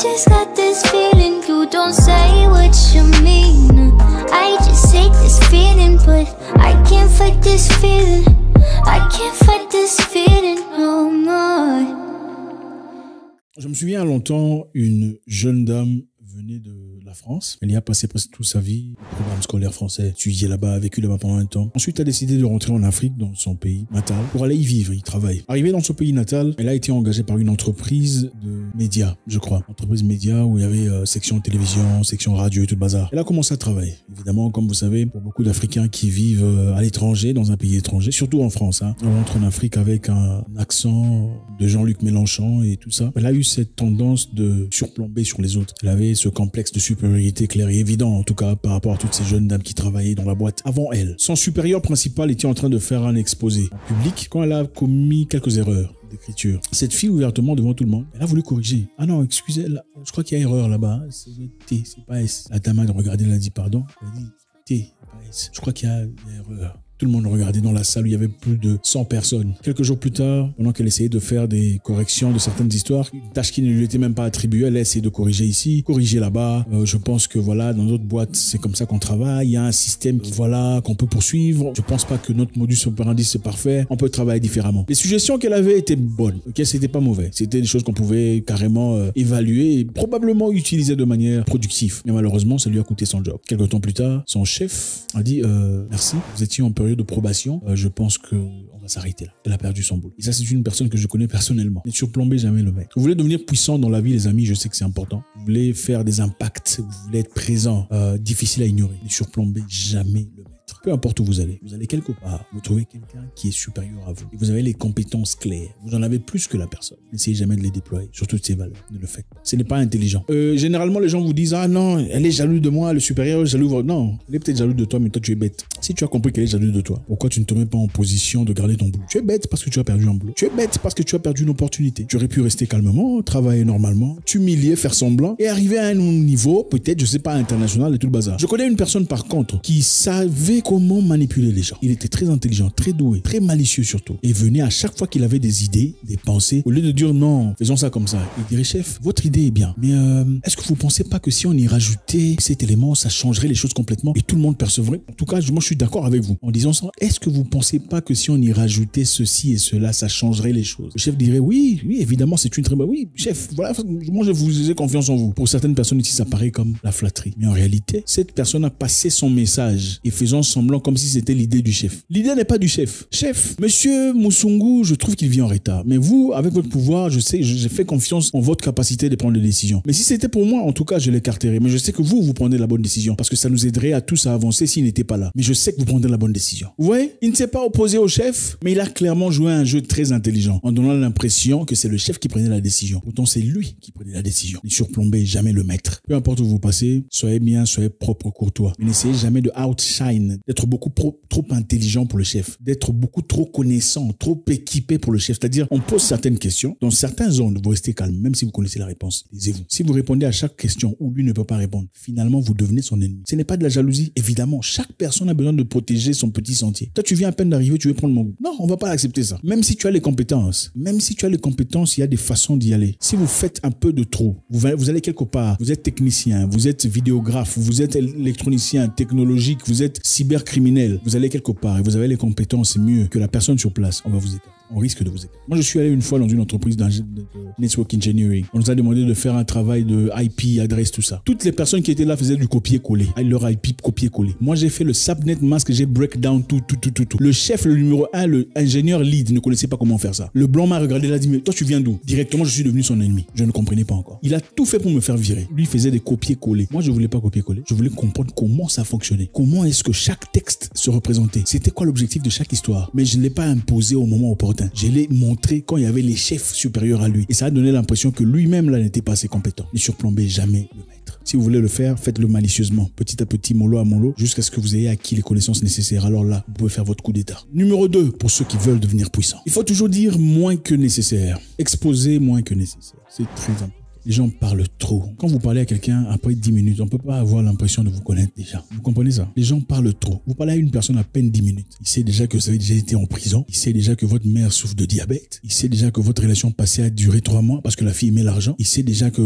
just got this feeling. You don't say what you mean. I just hate this feeling, but I can't fight this feeling. I can't fight this feeling no more. Je me souviens longtemps, une jeune dame venait de la France. Elle y a passé presque toute sa vie, programme scolaire français, étudié là-bas, vécu là-bas pendant un temps. Ensuite, elle a décidé de rentrer en Afrique, dans son pays natal, pour aller y vivre, y travailler. Arrivée dans son pays natal, elle a été engagée par une entreprise de médias, je crois. Entreprise médias où il y avait section télévision, section radio et tout le bazar. Elle a commencé à travailler. Évidemment, comme vous savez, pour beaucoup d'Africains qui vivent à l'étranger, dans un pays étranger, surtout en France, hein, on rentre en Afrique avec un accent de Jean-Luc Mélenchon et tout ça. Elle a eu cette tendance de surplomber sur les autres. Elle avait ce complexe de supériorité clair et évident, en tout cas par rapport à toutes ces jeunes dames qui travaillaient dans la boîte avant elle. Son supérieur principal était en train de faire un exposé en public quand elle a commis quelques erreurs d'écriture. Cette fille, ouvertement devant tout le monde, elle a voulu corriger. Ah non, excusez, là, je crois qu'il y a erreur là-bas. C'est T, c'est pas S. La dame a regardé, elle a dit pardon. Elle a dit T, c'est pas S. Je crois qu'il y a erreur. Tout le monde regardait dans la salle où il y avait plus de 100 personnes. Quelques jours plus tard, pendant qu'elle essayait de faire des corrections de certaines histoires, une tâche qui ne lui était même pas attribuée, elle a essayé de corriger ici, corriger là-bas. Je pense que voilà, dans d'autres boîtes, c'est comme ça qu'on travaille. Il y a un système qui, voilà, qu'on peut poursuivre. Je pense pas que notre modus operandi c'est parfait. On peut travailler différemment. Les suggestions qu'elle avait étaient bonnes. Ok, c'était pas mauvais. C'était des choses qu'on pouvait carrément évaluer et probablement utiliser de manière productive. Mais malheureusement, ça lui a coûté son job. Quelques temps plus tard, son chef a dit merci, vous étiez en période de probation, je pense que on va s'arrêter là. Elle a perdu son boulot. Et ça, c'est une personne que je connais personnellement. Ne surplombez jamais le mec. Vous voulez devenir puissant dans la vie, les amis, je sais que c'est important. Vous voulez faire des impacts, vous voulez être présent, difficile à ignorer. Ne surplombez jamais le maître. Peu importe où vous allez quelque part, vous trouvez quelqu'un qui est supérieur à vous. Et vous avez les compétences claires. Vous en avez plus que la personne. N'essayez jamais de les déployer sur toutes ces valeurs. Ne le faites pas. Ce n'est pas intelligent. Généralement, les gens vous disent, ah non, elle est jalouse de moi, le supérieur est jaloux. Non, elle est peut-être jalouse de toi, mais toi, tu es bête. Si tu as compris qu'elle est jalouse de toi, pourquoi tu ne te mets pas en position de garder ton boulot? Tu es bête parce que tu as perdu un boulot. Tu es bête parce que tu as perdu une opportunité. Tu aurais pu rester calmement, travailler normalement, t'humilier, faire semblant et arriver à un niveau, peut-être, je sais pas, international et tout le bazar. Je connais une personne, par contre, qui savait comment manipuler les gens. Il était très intelligent, très doué, très malicieux surtout. Et venait à chaque fois qu'il avait des idées, des pensées, au lieu de dire non, faisons ça comme ça, il dirait chef, votre idée est bien, mais est-ce que vous pensez pas que si on y rajoutait cet élément, ça changerait les choses complètement et tout le monde percevrait? En tout cas, moi je suis d'accord avec vous en disant ça. Est-ce que vous pensez pas que si on y rajoutait ceci et cela, ça changerait les choses? Le chef dirait oui, évidemment, c'est une très bonne. Oui, chef, voilà, moi je vous ai confiance en vous. Pour certaines personnes ici, ça paraît comme la flatterie, mais en réalité, cette personne a passé son message et faisant semblant comme si c'était l'idée du chef. L'idée n'est pas du chef. Chef, monsieur Moussoungou, je trouve qu'il vient en retard. Mais vous, avec votre pouvoir, je sais, j'ai fait confiance en votre capacité de prendre des décisions. Mais si c'était pour moi, en tout cas, je l'écarterais. Mais je sais que vous prenez la bonne décision parce que ça nous aiderait à tous à avancer s'il n'était pas là. Mais je sais que vous prendrez la bonne décision. Vous voyez, il ne s'est pas opposé au chef, mais il a clairement joué un jeu très intelligent en donnant l'impression que c'est le chef qui prenait la décision. Pourtant, c'est lui qui prenait la décision. Ne surplombez jamais le maître. Peu importe où vous passez, soyez bien, soyez propre, courtois. Mais n'essayez jamais de outshine, d'être beaucoup trop intelligent pour le chef, d'être beaucoup trop connaissant, trop équipé pour le chef. C'est-à-dire, on pose certaines questions. Dans certaines zones, vous restez calme, même si vous connaissez la réponse. Lisez-vous. Si vous répondez à chaque question où lui ne peut pas répondre, finalement, vous devenez son ennemi. Ce n'est pas de la jalousie. Évidemment, chaque personne a besoin de protéger son petit sentier. Toi, tu viens à peine d'arriver, tu veux prendre mon goût. Non, on va pas accepter ça. Même si tu as les compétences, il y a des façons d'y aller. Si vous faites un peu de trop, vous allez quelque part, vous êtes technicien, vous êtes vidéographe, vous êtes électronicien, technologique, vous êtes cybercriminel, vous allez quelque part et vous avez les compétences mieux que la personne sur place, on va vous écarter. On risque de vous écarter. Moi, je suis allé une fois dans une entreprise de network engineering. On nous a demandé de faire un travail de IP, adresse, tout ça. Toutes les personnes qui étaient là faisaient du copier-coller. Leur IP, copier-coller. Moi, j'ai fait le subnet mask, j'ai breakdown, tout. Le chef, le numéro 1, le ingénieur lead ne connaissait pas comment faire ça. Le blanc m'a regardé, il a dit, mais toi, tu viens d'où? Directement, je suis devenu son ennemi. Je ne comprenais pas encore. Il a tout fait pour me faire virer. Lui, il faisait des copier-coller. Moi, je voulais pas copier-coller. Je voulais comprendre comment ça fonctionnait. Comment est-ce que chaque texte se représentait? C'était quoi l'objectif de chaque histoire? Mais je ne l'ai pas imposé au moment opportun. Je l'ai montré quand il y avait les chefs supérieurs à lui. Et ça a donné l'impression que lui-même, là, n'était pas assez compétent. Ne surplombez jamais le maître. Si vous voulez le faire, faites-le malicieusement, petit à petit, mollo à mollo, jusqu'à ce que vous ayez acquis les connaissances nécessaires. Alors là, vous pouvez faire votre coup d'état. Numéro 2, pour ceux qui veulent devenir puissants. Il faut toujours dire moins que nécessaire. Exposer moins que nécessaire. C'est très important. Les gens parlent trop. Quand vous parlez à quelqu'un, après 10 minutes, on ne peut pas avoir l'impression de vous connaître déjà. Vous comprenez ça? Les gens parlent trop. Vous parlez à une personne à peine 10 minutes. Il sait déjà que vous avez déjà été en prison. Il sait déjà que votre mère souffre de diabète. Il sait déjà que votre relation passée a duré 3 mois parce que la fille aimait l'argent. Il sait déjà que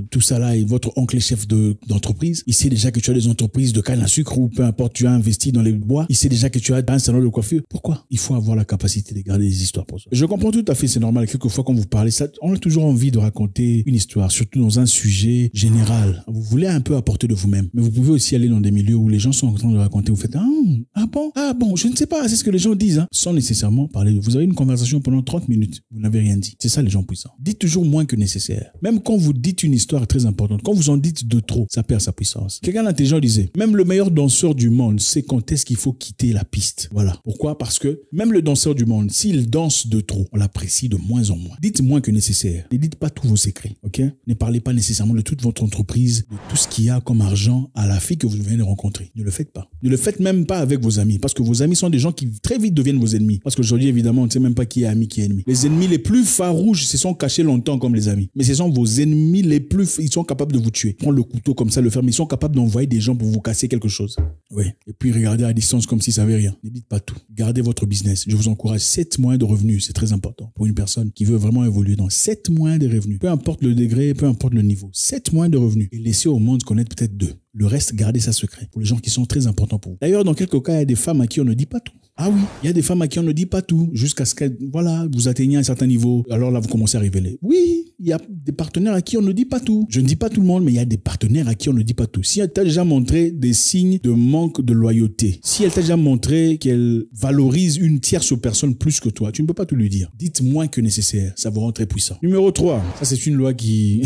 tout ça là est votre oncle est chef d'entreprise. Il sait déjà que tu as des entreprises de canne à sucre ou peu importe, tu as investi dans les bois. Il sait déjà que tu as un salon de coiffure. Pourquoi? Il faut avoir la capacité de garder des histoires pour ça. Je comprends tout à fait, c'est normal. Quelquefois, quand vous parlez, ça, on a toujours envie de raconter une histoire, surtout dans un sujet général. Vous voulez un peu apporter de vous-même, mais vous pouvez aussi aller dans des milieux où les gens sont en train de raconter. Vous faites ah bon, je ne sais pas, c'est ce que les gens disent, hein, sans nécessairement parler. Vous avez une conversation pendant 30 minutes, vous n'avez rien dit. C'est ça les gens puissants. Dites toujours moins que nécessaire. Même quand vous dites une histoire très importante, quand vous en dites de trop, ça perd sa puissance. Quelqu'un d'intelligent disait, même le meilleur danseur du monde sait quand est-ce qu'il faut quitter la piste. Voilà. Pourquoi? Parce que même le danseur du monde, s'il danse de trop, on l'apprécie de moins en moins. Dites moins que nécessaire. Ne dites pas tous vos secrets, ok? Ne parlez pas nécessairement de toute votre entreprise, de tout ce qu'il y a comme argent à la fille que vous venez de rencontrer. Ne le faites pas. Ne le faites même pas avec vos amis, parce que vos amis sont des gens qui très vite deviennent vos ennemis. Parce qu'aujourd'hui, évidemment, on ne sait même pas qui est ami, qui est ennemi. Les ennemis les plus farouches se sont cachés longtemps comme les amis. Mais ce sont vos ennemis les plus... Ils sont capables de vous tuer. Prendre le couteau comme ça, le faire, mais ils sont capables d'envoyer des gens pour vous casser quelque chose. Oui. Et puis, regardez à distance comme si ça n'avait rien. Ne dites pas tout. Gardez votre business. Je vous encourage 7 mois de revenus. C'est très important pour une personne qui veut vraiment évoluer dans 7 mois de revenus. Peu importe le degré, peu importe le niveau. 7 mois de revenus. Et laissez au monde connaître peut-être 2. Le reste, gardez ça secret pour les gens qui sont très importants pour vous. D'ailleurs, dans quelques cas, il y a des femmes à qui on ne dit pas tout. Ah oui, il y a des femmes à qui on ne dit pas tout jusqu'à ce que, voilà, vous atteignez un certain niveau. Alors là, vous commencez à révéler. Oui, il y a des partenaires à qui on ne dit pas tout. Je ne dis pas tout le monde, mais il y a des partenaires à qui on ne dit pas tout. Si elle t'a déjà montré des signes de manque de loyauté, si elle t'a déjà montré qu'elle valorise une tierce personne plus que toi, tu ne peux pas tout lui dire. Dites moins que nécessaire, ça vous rend très puissant. Numéro 3, ça c'est une loi qui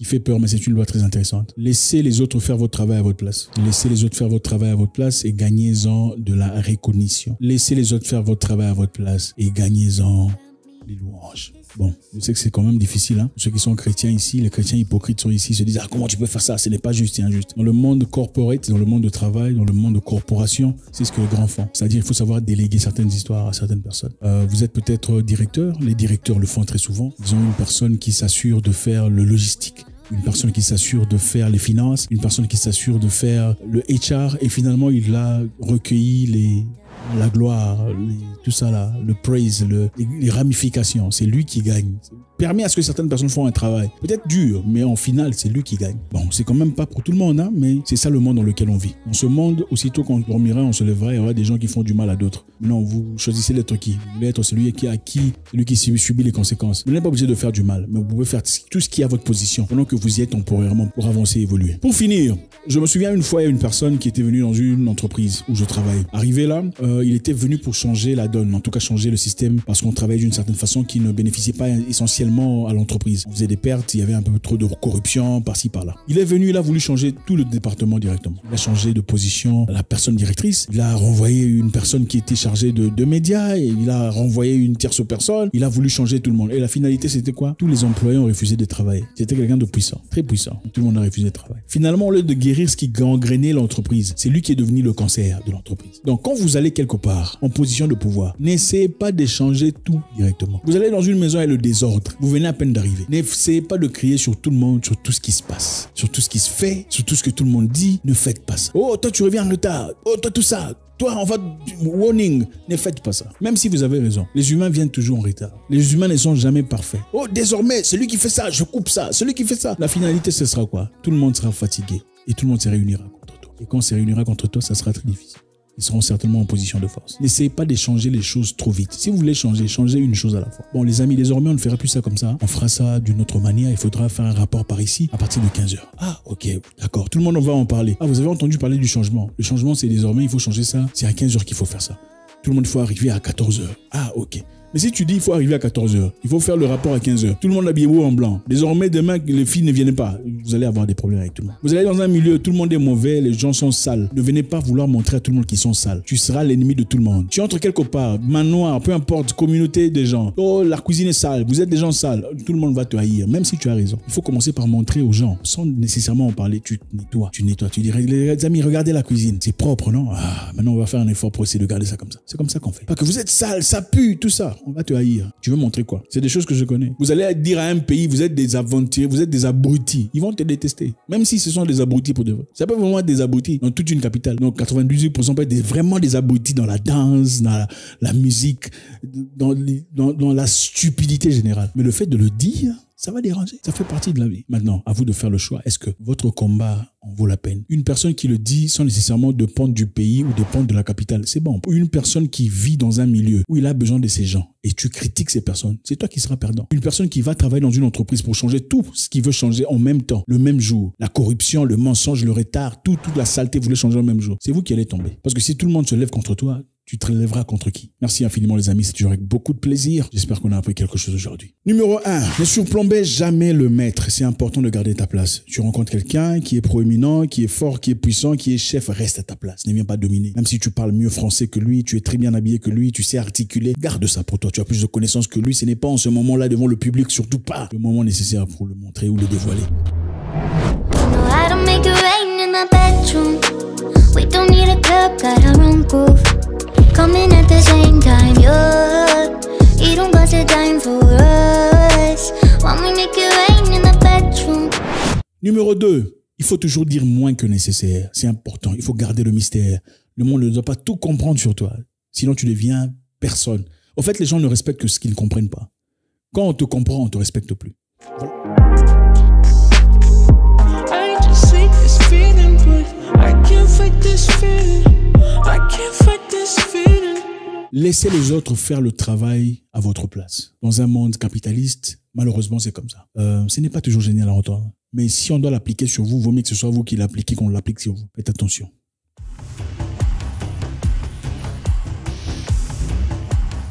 fait peur, mais c'est une loi très intéressante. Laissez les autres faire votre travail à votre place. Laissez les autres faire votre travail à votre place et gagnez-en de la reconnaissance. Laissez les autres faire votre travail à votre place et gagnez-en les louanges. Bon, je sais que c'est quand même difficile, hein. Ceux qui sont chrétiens ici, les chrétiens hypocrites sont ici, se disent, ah, comment tu peux faire ça? Ce n'est pas juste, c'est injuste. Dans le monde corporate, dans le monde de travail, dans le monde de corporation, c'est ce que les grands font. C'est-à-dire, il faut savoir déléguer certaines histoires à certaines personnes. Vous êtes peut-être directeur. Les directeurs le font très souvent. Ils ont une personne qui s'assure de faire le logistique, une personne qui s'assure de faire les finances, une personne qui s'assure de faire le HR, et finalement, il a recueilli la gloire, tout ça là, le praise, les ramifications, c'est lui qui gagne. Permet à ce que certaines personnes font un travail peut-être dur, mais en final, c'est lui qui gagne. Bon, c'est quand même pas pour tout le monde, hein, mais c'est ça le monde dans lequel on vit. Dans ce monde, aussitôt qu'on dormira, on se lèvera, il y aura des gens qui font du mal à d'autres. Mais non, vous choisissez d'être qui? Vous voulez être celui qui subit les conséquences. Vous n'êtes pas obligé de faire du mal, mais vous pouvez faire tout ce qui est à votre position pendant que vous y êtes temporairement pour avancer et évoluer. Pour finir, je me souviens une fois, il y a une personne qui était venue dans une entreprise où je travaillais. Arrivé là, il était venu pour changer la donne, en tout cas changer le système, parce qu'on travaillait d'une certaine façon qui ne bénéficiait pas essentiellement à l'entreprise. On faisait des pertes, il y avait un peu trop de corruption par-ci par-là. Il est venu, il a voulu changer tout le département directement. Il a changé de position la personne directrice, il a renvoyé une personne qui était chargée de médias, et il a renvoyé une tierce personne, il a voulu changer tout le monde. Et la finalité, c'était quoi? Tous les employés ont refusé de travailler. C'était quelqu'un de puissant, très puissant. Tout le monde a refusé de travailler. Finalement, au lieu de guérir ce qui gangrénait l'entreprise, c'est lui qui est devenu le cancer de l'entreprise. Donc, quand vous allez quelque part en position de pouvoir, n'essayez pas d'échanger tout directement. Vous allez dans une maison et le désordre. Vous venez à peine d'arriver. N'essayez pas de crier sur tout le monde, sur tout ce qui se passe, sur tout ce qui se fait, sur tout ce que tout le monde dit. Ne faites pas ça. Oh, toi, tu reviens en retard. Oh, toi, tout ça. Toi, on va... Warning. Ne faites pas ça. Même si vous avez raison. Les humains viennent toujours en retard. Les humains ne sont jamais parfaits. Oh, désormais, celui qui fait ça, je coupe ça. Celui qui fait ça. La finalité, ce sera quoi? Tout le monde sera fatigué. Et tout le monde se réunira contre toi. Et quand on se réunira contre toi, ça sera très difficile. Ils seront certainement en position de force. N'essayez pas d'échanger les choses trop vite. Si vous voulez changer, changez une chose à la fois. Bon, les amis, désormais, on ne fera plus ça comme ça. On fera ça d'une autre manière. Il faudra faire un rapport par ici à partir de 15h. Ah, ok, d'accord. Tout le monde va en parler. Ah, vous avez entendu parler du changement. Le changement, c'est désormais, il faut changer ça. C'est à 15h qu'il faut faire ça. Tout le monde, il faut arriver à 14h. Ah, ok. Mais si tu dis il faut arriver à 14h, il faut faire le rapport à 15h, tout le monde habillé en blanc. Désormais, demain, les filles ne viennent pas. Vous allez avoir des problèmes avec tout le monde. Vous allez dans un milieu, tout le monde est mauvais, les gens sont sales. Ne venez pas vouloir montrer à tout le monde qu'ils sont sales. Tu seras l'ennemi de tout le monde. Tu entres quelque part, manoir, peu importe, communauté des gens. Oh, la cuisine est sale, vous êtes des gens sales. Tout le monde va te haïr, même si tu as raison. Il faut commencer par montrer aux gens, sans nécessairement en parler. Tu nettoies. Tu dirais, les amis, regardez la cuisine. C'est propre, non? Ah, maintenant on va faire un effort pour essayer de garder ça comme ça. C'est comme ça qu'on fait. Pas que vous êtes sale, ça pue, tout ça. on va te haïr. Tu veux montrer quoi? C'est des choses que je connais. Vous allez dire à un pays, vous êtes des aventuriers, vous êtes des abrutis. Ils vont te détester. Même si ce sont des abrutis pour de vrai. Ça peut vraiment être des abrutis dans toute une capitale. Donc 98% peut être vraiment des abrutis dans la danse, dans la musique, dans la stupidité générale. Mais le fait de le dire, ça va déranger. Ça fait partie de la vie. Maintenant, à vous de faire le choix. Est-ce que votre combat en vaut la peine? Une personne qui le dit sans nécessairement dépendre du pays ou dépendre de la capitale, c'est bon. Une personne qui vit dans un milieu où il a besoin de ces gens et tu critiques ces personnes, c'est toi qui seras perdant. Une personne qui va travailler dans une entreprise pour changer tout ce qu'il veut changer en même temps, le même jour, la corruption, le mensonge, le retard, toute la saleté, vous voulez changer le même jour. C'est vous qui allez tomber. Parce que si tout le monde se lève contre toi, tu te lèveras contre qui? Merci infiniment les amis, c'est toujours avec beaucoup de plaisir. J'espère qu'on a appris quelque chose aujourd'hui. Numéro 1, ne surplombez jamais le maître. C'est important de garder ta place. Tu rencontres quelqu'un qui est proéminent, qui est fort, qui est puissant, qui est chef, reste à ta place. Ne viens pas dominer. Même si tu parles mieux français que lui, tu es très bien habillé que lui, tu sais articuler, garde ça pour toi. Tu as plus de connaissances que lui. Ce n'est pas en ce moment-là devant le public, surtout pas le moment nécessaire pour le montrer ou le dévoiler. We don't need a club, got our own groove. Coming at the same time, yeah. You don't got the time for us. Want me make it rain in the bedroom. Numéro 2, il faut toujours dire moins que nécessaire. C'est important, il faut garder le mystère. Le monde ne doit pas tout comprendre sur toi. Sinon, tu deviens personne. En fait, les gens ne respectent que ce qu'ils ne comprennent pas. Quand on te comprend, on ne te respecte plus. Voilà. Laissez les autres faire le travail à votre place. Dans un monde capitaliste, malheureusement, c'est comme ça. Ce n'est pas toujours génial à entendre. Mais si on doit l'appliquer sur vous, vaut mieux que ce soit vous qui l'appliquez qu'on l'applique sur vous. Faites attention.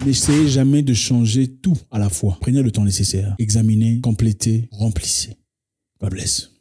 N'essayez jamais de changer tout à la fois. Prenez le temps nécessaire. Examinez, complétez, remplissez. God bless.